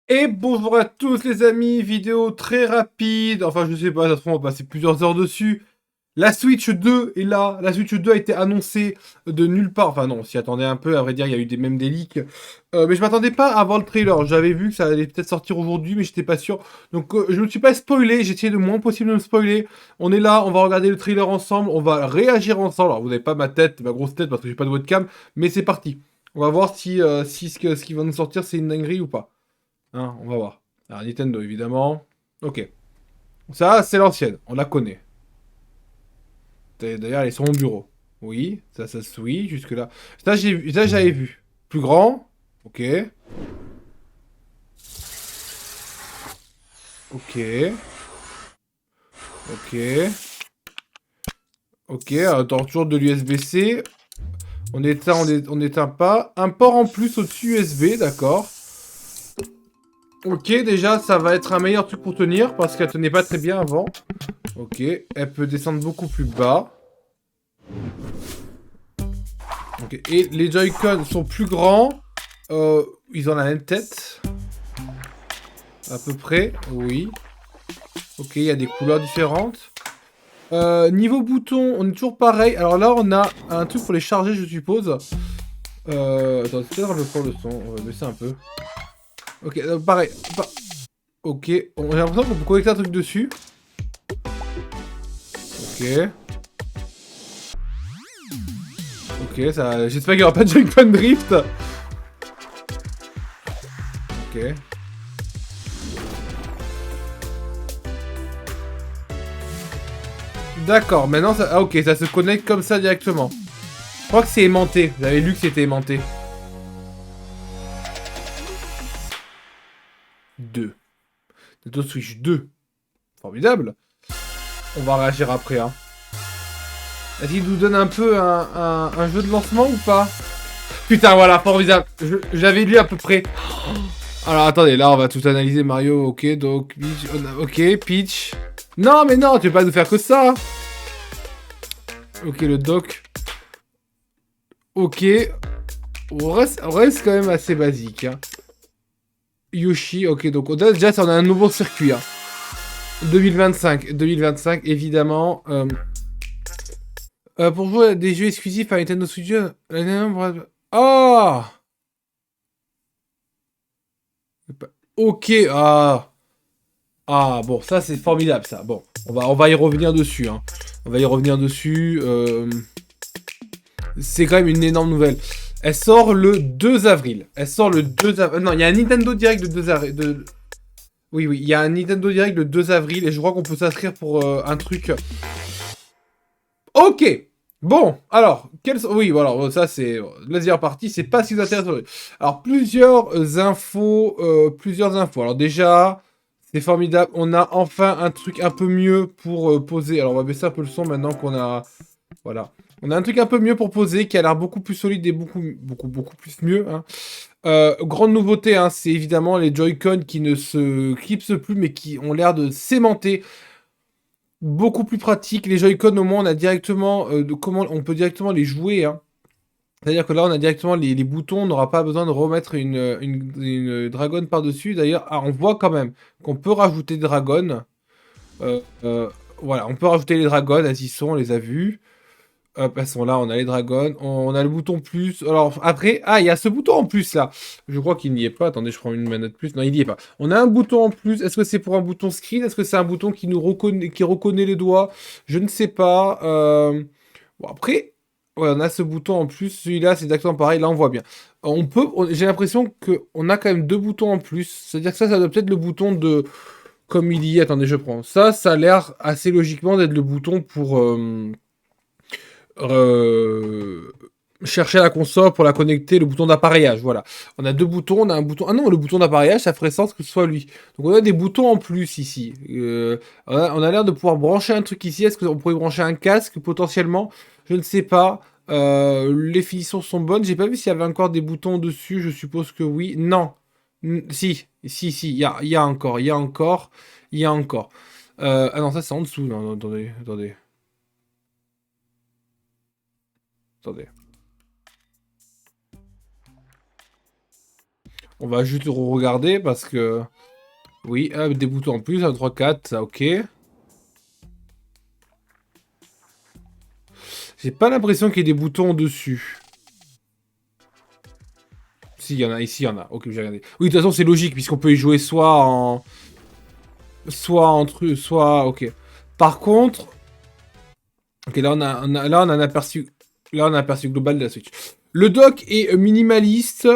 Et bonjour à tous les amis, vidéo très rapide, enfin je sais pas, ça se trouve on va passer plusieurs heures dessus. La Switch 2 est là, la Switch 2 a été annoncée de nulle part, enfin non, on s'y attendait un peu, à vrai dire il y a eu même des leaks. Mais je m'attendais pas à voir le trailer, j'avais vu que ça allait peut-être sortir aujourd'hui mais j'étais pas sûr. Donc je me suis pas spoilé, j'ai essayé le moins possible de me spoiler. On est là, on va regarder le trailer ensemble, on va réagir ensemble. Alors vous n'avez pas ma tête, ma grosse tête parce que j'ai pas de webcam, mais c'est parti. On va voir si ce qui va nous sortir c'est une dinguerie ou pas. Hein, on va voir. Alors, Nintendo, évidemment. Ok. Ça, c'est l'ancienne. On la connaît. D'ailleurs, elle est sur mon bureau. Oui, ça se oui, jusque-là. Ça, j'avais vu. Plus grand. Ok. Ok. Ok. Ok. Attends, toujours de l'USB-C. On éteint pas. Un port en plus au-dessus USB, d'accord. Ok, déjà, ça va être un meilleur truc pour tenir parce qu'elle tenait pas très bien avant. Ok. Elle peut descendre beaucoup plus bas. Ok. Et les Joy-Con sont plus grands. Ils ont la même tête. À peu près. Oui. Ok, il y a des couleurs différentes. Niveau bouton, on est toujours pareil. Alors là, on a un truc pour les charger, je suppose. Attends, c'est peut-être le fond le son. On va baisser un peu. Ok, pareil. Ok, j'ai l'impression qu'on peut connecter un truc dessus. Ok. Ok, ça. J'espère qu'il n'y aura pas de Joy-Con Drift. Ok. D'accord, maintenant ça. Ah, ok, ça se connecte comme ça directement. Je crois que c'est aimanté. J'avais lu que c'était aimanté. 2. Nintendo Switch 2. Formidable. On va réagir après, hein. Est-ce qu'il nous donne un peu un jeu de lancement ou pas? Putain, voilà, formidable. J'avais lu à peu près. Alors, attendez, là, on va tout analyser. Mario, ok, donc, Peach, ok, Peach. Non, mais non, tu veux pas nous faire que ça. Ok, le doc. Ok. On reste quand même assez basique, hein. Yoshi, ok, donc déjà, ça, on a un nouveau circuit, hein. 2025, évidemment. Pour jouer à des jeux exclusifs à Nintendo Switch 2, oh! Ok, ah. Ah, bon, ça, c'est formidable, ça. Bon, on va y revenir dessus, hein. On va y revenir dessus. C'est quand même une énorme nouvelle. Elle sort le 2 avril. Elle sort le 2 avril. Non, il y a un Nintendo Direct le 2 avril. Oui, oui, il y a un Nintendo Direct le 2 avril et je crois qu'on peut s'inscrire pour un truc. Ok! Bon, alors, oui, voilà, ça c'est la deuxième partie, c'est pas ce qui vous intéresse. Alors, plusieurs infos. Alors déjà, c'est formidable, on a enfin un truc un peu mieux pour poser. Alors, on va baisser un peu le son maintenant qu'on a, voilà. On a un truc un peu mieux pour poser, qui a l'air beaucoup plus solide et beaucoup plus mieux, hein. Grande nouveauté, hein, c'est évidemment les Joy-Con qui ne se clipsent plus, mais qui ont l'air de s'aimanter. Beaucoup plus pratique. Les Joy-Con, au moins, on a directement comment on peut directement les jouer, hein. C'est-à-dire que là, on a directement les boutons, on n'aura pas besoin de remettre une dragonne par-dessus. D'ailleurs, ah, on voit quand même qu'on peut rajouter des dragons. Euh, euh, voilà, on peut rajouter les dragons, elles y sont, on les a vues. Hop, elles sont là, on a les dragons. On a le bouton plus. Alors, après, ah, il y a ce bouton en plus là. Je crois qu'il n'y est pas. Attendez, je prends une manette plus. Non, il n'y est pas. On a un bouton en plus. Est-ce que c'est pour un bouton screen? Est-ce que c'est un bouton qui nous reconnaît, qui reconnaît les doigts? Je ne sais pas. Bon, après, ouais, on a ce bouton en plus. Celui-là, c'est exactement pareil. Là, on voit bien. J'ai l'impression qu'on a quand même deux boutons en plus. C'est-à-dire que ça doit peut-être le bouton de. Comme il y est. Attendez, je prends. Ça a l'air assez logiquement d'être le bouton pour. Euh, chercher la console pour la connecter, le bouton d'appareillage, voilà. On a deux boutons, on a un bouton... Ah non, le bouton d'appareillage, ça ferait sens que ce soit lui. Donc on a des boutons en plus ici. On a l'air de pouvoir brancher un truc ici. Est-ce qu'on pourrait brancher un casque potentiellement? Je ne sais pas. Les finitions sont bonnes. J'ai pas vu s'il y avait encore des boutons dessus. Je suppose que oui. Non. Si. Il y a encore. Il y a encore. Il y a encore. Ah non, ça c'est en dessous. Non, non, attendez. On va juste regarder parce que... Oui, des boutons en plus, 1, 3, 4, ça ok. J'ai pas l'impression qu'il y ait des boutons dessus. Si, il y en a, ici il y en a. Ok, j'ai regardé. Oui, de toute façon, c'est logique, puisqu'on peut y jouer soit en... Soit en truc, soit... Ok. Par contre... Ok, là, là, on a un aperçu... Là, on a un aperçu global de la Switch. Le dock est minimaliste.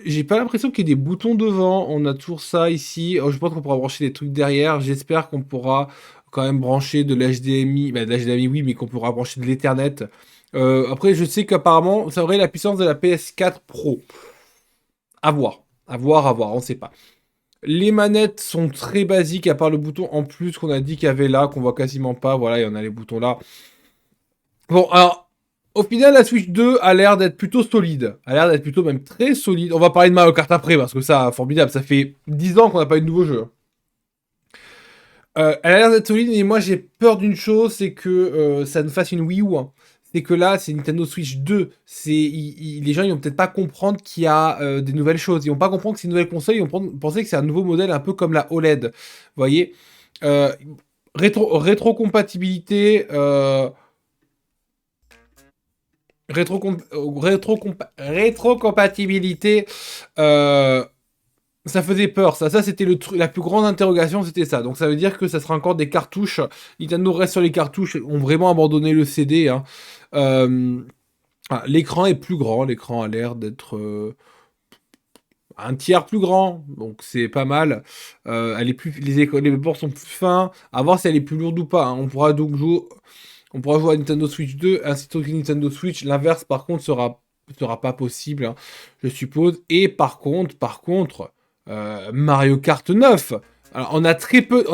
J'ai pas l'impression qu'il y ait des boutons devant. On a toujours ça ici. Je pense qu'on pourra brancher des trucs derrière. J'espère qu'on pourra quand même brancher de l'HDMI. Bah, de l'HDMI, oui, mais qu'on pourra brancher de l'Ethernet. Après, je sais qu'apparemment, ça aurait la puissance de la PS4 Pro. À voir. À voir, à voir. On sait pas. Les manettes sont très basiques, à part le bouton en plus qu'on a dit qu'il y avait là, qu'on voit quasiment pas. Voilà, il y en a les boutons là. Bon, alors, au final, la Switch 2 a l'air d'être plutôt solide. A l'air d'être plutôt même très solide. On va parler de Mario Kart après, parce que ça, formidable. Ça fait 10 ans qu'on n'a pas eu de nouveau jeu. Elle a l'air d'être solide, mais moi j'ai peur d'une chose, c'est que ça nous fasse une Wii U, hein. C'est que là, c'est Nintendo Switch 2. Les gens, ils vont peut-être pas comprendre qu'il y a des nouvelles choses. Ils vont pas comprendre que c'est une nouvelle console. Ils vont penser que c'est un nouveau modèle, un peu comme la OLED. Vous voyez, euh, rétrocompatibilité, rétrocompatibilité. euh, Ça faisait peur, ça c'était la plus grande interrogation, c'était ça. Donc ça veut dire que ça sera encore des cartouches. Nintendo reste sur les cartouches, ont vraiment abandonné le CD, hein. Euh, l'écran est plus grand, l'écran a l'air d'être un tiers plus grand, donc c'est pas mal. Elle est plus, les bords sont plus fins, à voir si elle est plus lourde ou pas, hein. On pourra jouer à Nintendo Switch 2 ainsi que Nintendo Switch. L'inverse par contre sera pas possible, hein, je suppose. Et par contre, Mario Kart 9. Alors, on a très peu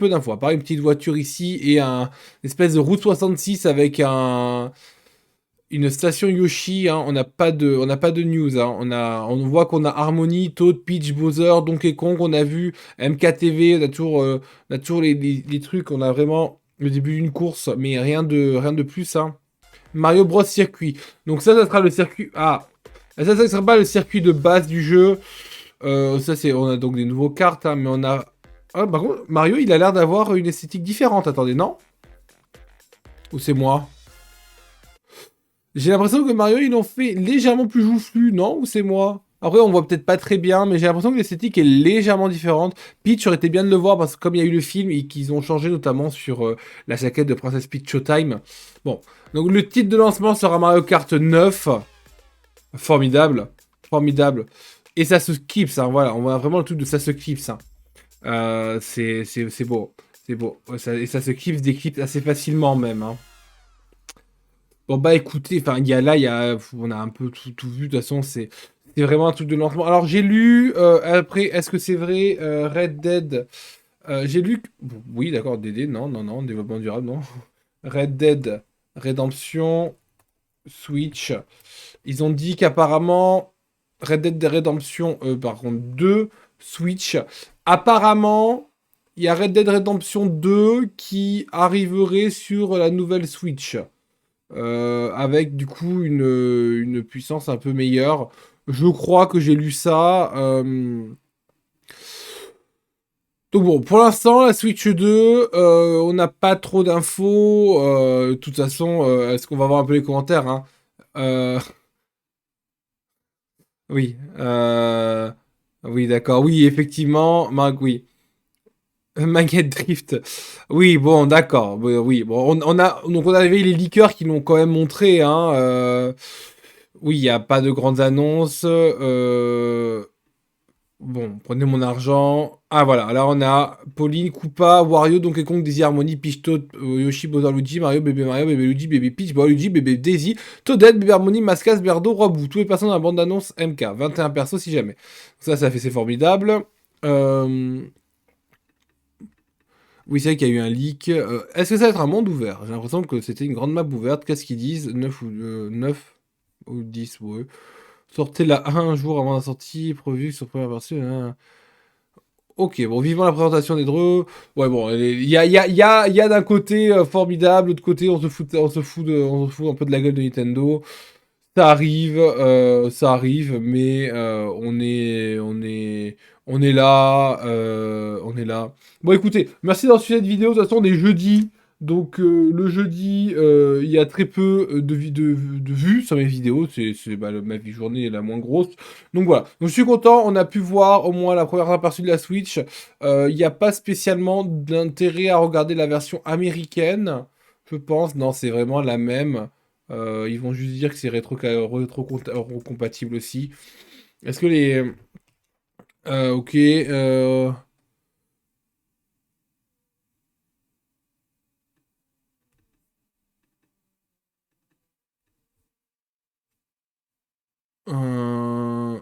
d'infos. À part une petite voiture ici et une espèce de Route 66 avec une station Yoshi, hein. On n'a pas de news, hein. On voit qu'on a Harmony, Toad, Peach, Bowser, Donkey Kong. On a vu MKTV. On a toujours les trucs. On a vraiment le début d'une course, mais rien de plus, hein. Mario Bros circuit. Donc ça sera le circuit. Ah, ça sera pas le circuit de base du jeu. On a donc des nouveaux cartes, hein, mais on a. Ah, par contre, Mario, il a l'air d'avoir une esthétique différente. Attendez, non? Ou c'est moi? J'ai l'impression que Mario, ils l'ont fait légèrement plus joufflu, non? Ou c'est moi? Après, on voit peut-être pas très bien, mais j'ai l'impression que l'esthétique est légèrement différente. Peach aurait été bien de le voir parce que comme il y a eu le film et qu'ils ont changé notamment sur la jaquette de Princess Peach Showtime. Bon, donc le titre de lancement sera Mario Kart 9. Formidable, formidable. Et ça se clipse, hein, voilà, on voit vraiment le truc de ça se clipse, hein. C'est beau, c'est beau. Ouais, et ça se clipse, déclipse assez facilement même, hein. Bon bah écoutez, enfin on a un peu tout vu, de toute façon c'est vraiment un truc de lancement. Alors j'ai lu, après, est-ce que c'est vrai, Red Dead, j'ai lu, bon, oui d'accord, DD, non, développement durable, non. Red Dead Redemption Switch, ils ont dit qu'apparemment, Red Dead Redemption, par contre 2 Switch, apparemment, il y a Red Dead Redemption 2 qui arriverait sur la nouvelle Switch. Avec du coup une puissance un peu meilleure. Je crois que j'ai lu ça. Donc bon, pour l'instant, la Switch 2, on n'a pas trop d'infos. De toute façon, est-ce qu'on va voir un peu les commentaires, hein? Euh, oui. Oui, d'accord. Oui, effectivement, Marc, oui. Maguette Drift. Oui, bon, d'accord. Oui, oui, bon, donc on avait les leakers qui l'ont quand même montré, hein. Oui, il n'y a pas de grandes annonces. Bon, prenez mon argent. Ah voilà, là on a Pauline, Koopa, Wario, Donkey Kong, Daisy Harmony, Peach, Toad, Yoshi, Bowser, Luigi, Mario, bébé Luigi, bébé Peach, Boa Luigi, bébé Daisy, Toadette, bébé Harmony, Mascas, Berdo, Robou. Tous les personnes dans la bande d'annonce MK. 21 persos si jamais. Ça fait c'est formidable. Euh, Oui, c'est vrai qu'il y a eu un leak. Est-ce que ça va être un monde ouvert? J'ai l'impression que c'était une grande map ouverte. Qu'est-ce qu'ils disent? 9 ou 10, ouais. Sortez la un jour avant la sortie, prévu sur première partie, hein. Ok, bon, vivant la présentation des Dreux. Ouais, bon, il y a d'un côté formidable, de l'autre côté, on se fout un peu de la gueule de Nintendo. ça arrive, mais on est là, on est là. Bon, écoutez, merci d'avoir suivi cette vidéo. De toute façon, on est jeudi, donc le jeudi, il y a très peu de vues sur mes vidéos. Bah, ma journée est la moins grosse. Donc voilà. Donc je suis content. On a pu voir au moins la première aperçue de la Switch. Il n'y a pas spécialement d'intérêt à regarder la version américaine, je pense. Non, c'est vraiment la même. Ils vont juste dire que c'est rétro-compatible aussi. Est-ce que les... ok. Euh,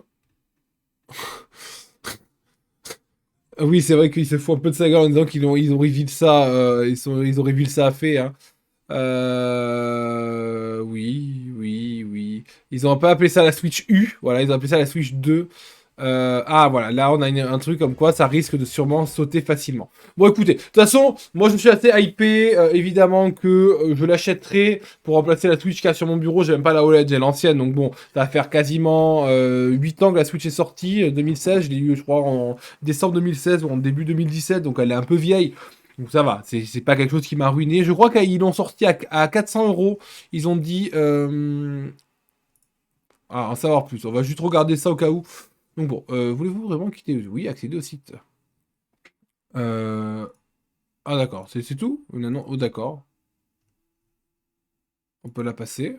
oui, c'est vrai qu'ils se font un peu de sa gueule en disant ils ont reveal ça. Ils ont reveal ça à fait. Hein. Oui, oui, oui. Ils ont un peu appelé ça la Switch U. Voilà, ils ont appelé ça la Switch 2. Ah voilà, là on a un truc comme quoi ça risque de sûrement sauter facilement. Bon écoutez, de toute façon, moi je suis assez hypé, évidemment que je l'achèterai pour remplacer la Switch qu'il y a sur mon bureau, j'ai même pas la OLED, j'ai l'ancienne, donc bon, ça va faire quasiment 8 ans que la Switch est sortie, 2016, je l'ai eu je crois en décembre 2016 ou en début 2017, donc elle est un peu vieille. Donc ça va, c'est pas quelque chose qui m'a ruiné. Je crois qu'ils l'ont sorti à 400 euros. Ils ont dit... Ah, en savoir plus. On va juste regarder ça au cas où. Donc bon, voulez-vous vraiment quitter? Oui, accéder au site. Euh, Ah d'accord, c'est tout? Non, non, oh d'accord. On peut la passer.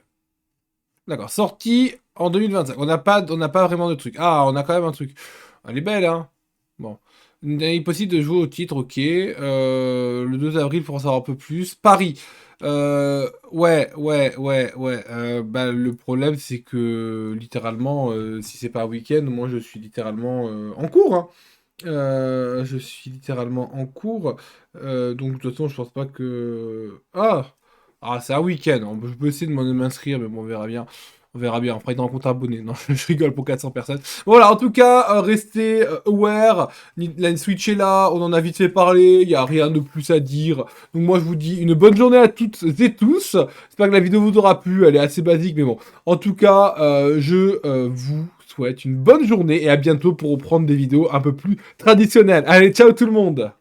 D'accord, sortie en 2025. On n'a pas vraiment de truc. Ah, on a quand même un truc. Elle est belle, hein? Bon. Il est possible de jouer au titre, ok. Le 2 avril pour en savoir un peu plus. Paris. Ouais. Bah, le problème, c'est que littéralement, si c'est pas un week-end, moi je suis littéralement en cours. Hein. Je suis littéralement en cours. Donc, de toute façon, je pense pas que. Ah, c'est un week-end. Je peux essayer de m'inscrire, mais bon, on verra bien. On verra bien. On fera un compte abonné. Non, je rigole pour 400 personnes. Voilà, en tout cas, restez aware. La Switch est là. On en a vite fait parler. Il n'y a rien de plus à dire. Donc, moi, je vous dis une bonne journée à toutes et tous. J'espère que la vidéo vous aura plu. Elle est assez basique, mais bon. En tout cas, je vous souhaite une bonne journée et à bientôt pour reprendre des vidéos un peu plus traditionnelles. Allez, ciao tout le monde!